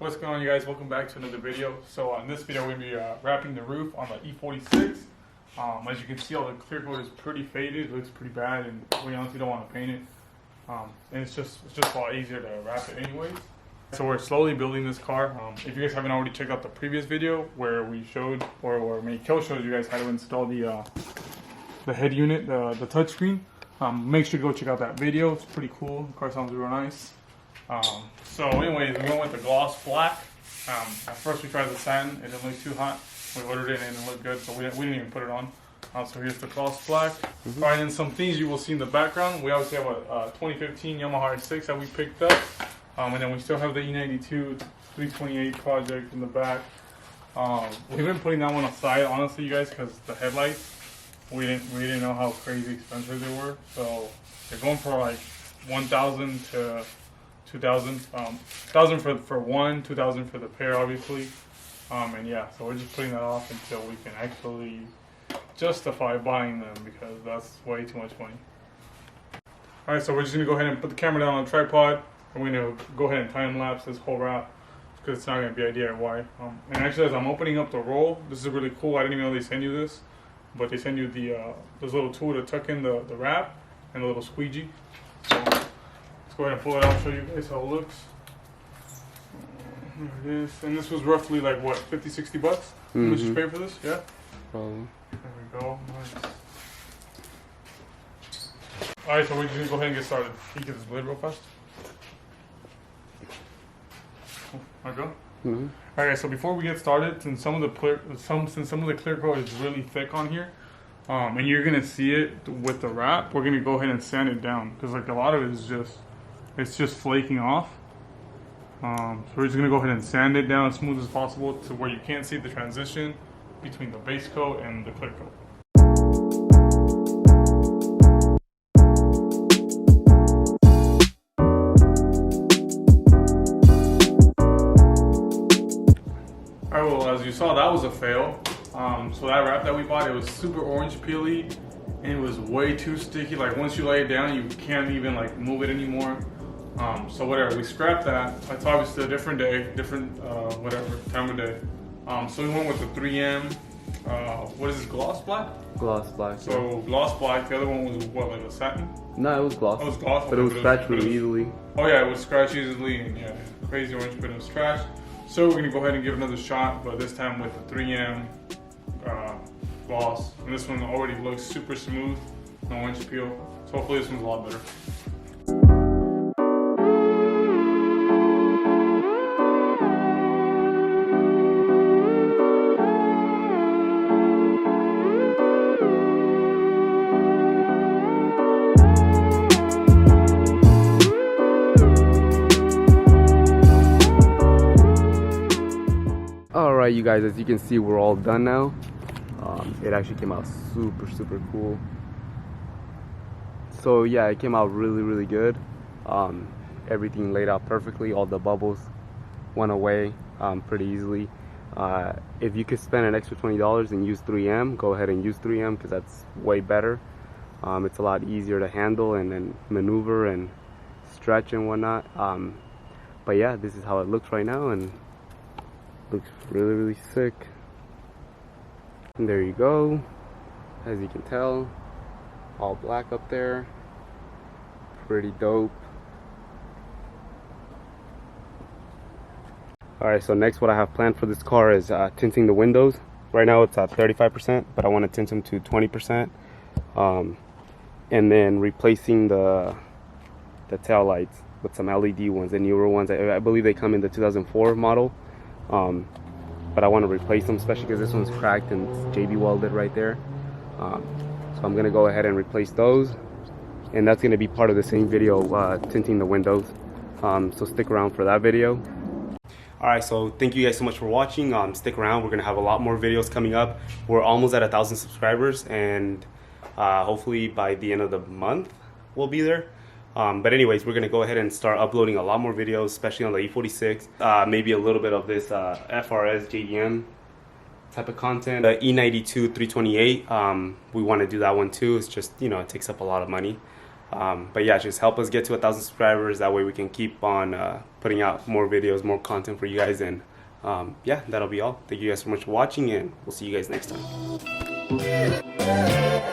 What's going on, you guys? Welcome back to another video. So in this video we're going to be wrapping the roof on the E46. As you can see, all the clear coat is pretty faded. It looks pretty bad, and we honestly don't want to paint it. And it's just a lot easier to wrap it anyways. So we're slowly building this car. If you guys haven't already checked out the previous video where we showed, or maybe Kel showed you guys how to install the head unit, the touchscreen, make sure to go check out that video. It's pretty cool. The car sounds real nice. So anyways, we went with the gloss black. At first we tried the satin. It didn't look too hot. We ordered it and it didn't look good, so we didn't even put it on. So here's the gloss black. Alright, and some things you will see in the background. We obviously have a 2015 Yamaha R6 that we picked up. And then we still have the E92 328 project in the back. We've been putting that one aside, honestly, you guys, because the headlights, we didn't know how crazy expensive they were. So they're going for like 1,000 to 2,000. 1,000 for one, 2,000 for the pair, obviously. And yeah, so we're just putting that off until we can actually justify buying them, because that's way too much money. All right, so we're just gonna go ahead and put the camera down on the tripod, and we're gonna go ahead and time lapse this whole wrap, because it's not gonna be a DIY. And actually, as I'm opening up the roll, this is really cool. I didn't even know they send you this, but they send you the this little tool to tuck in the wrap and a little squeegee. So let's go ahead and pull it out, show you guys how it looks. There it is. And this was roughly like what, 50, 60 bucks? How much did you pay for this? Yeah? Probably. There we go. Nice. Alright, so we're just gonna go ahead and get started. Can you get this blade real fast? I go? Alright, so before we get started, since some of the clear coat is really thick on here, and you're gonna see it with the wrap, we're gonna go ahead and sand it down, because like a lot of it is just flaking off. So we're just gonna go ahead and sand it down as smooth as possible to where you can't see the transition between the base coat and the clear coat. Alright, well, as you saw, that was a fail. So that wrap that we bought, it was super orange peely, and it was way too sticky. Like once you lay it down, you can't even like move it anymore. So whatever, we scrapped that. It's obviously a different day, different whatever time of day. So we went with the 3M. What is this, gloss black? Gloss black. So gloss black. The other one was what, like a satin? No, it was gloss. Oh, it was gloss, but it was scratched really easily. Oh yeah, it was scratched easily, and yeah, crazy orange, but it was scratched. So we're gonna go ahead and give it another shot, but this time with the 3M gloss. And this one already looks super smooth, no orange peel. So hopefully this one's a lot better. Alright, you guys, as you can see, we're all done now. It actually came out super cool. So yeah, it came out really good. Everything laid out perfectly. All the bubbles went away pretty easily. If you could spend an extra $20 and use 3M, go ahead and use 3M, because that's way better. It's a lot easier to handle and then maneuver and stretch and whatnot. But yeah, this is how it looks right now, and looks really sick. And there you go. As you can tell, all black up there. Pretty dope. Alright, so next what I have planned for this car is tinting the windows. Right now it's at 35%, but I want to tint them to 20%. And then replacing the tail lights with some LED ones, the newer ones. I believe they come in the 2004 model. But I want to replace them, especially because this one's cracked and it's JB welded right there. So I'm going to go ahead and replace those, and that's going to be part of the same video, tinting the windows. So stick around for that video. Alright, so thank you guys so much for watching. Stick around, we're going to have a lot more videos coming up. We're almost at 1,000 subscribers, and hopefully by the end of the month we'll be there. But anyways, we're going to go ahead and start uploading a lot more videos, especially on the E46. Maybe a little bit of this FRS JDM type of content. The E92 328, we want to do that one too. It's just, you know, it takes up a lot of money. But yeah, just help us get to 1,000 subscribers. That way we can keep on putting out more videos, more content for you guys. And yeah, that'll be all. Thank you guys so much for watching, and we'll see you guys next time.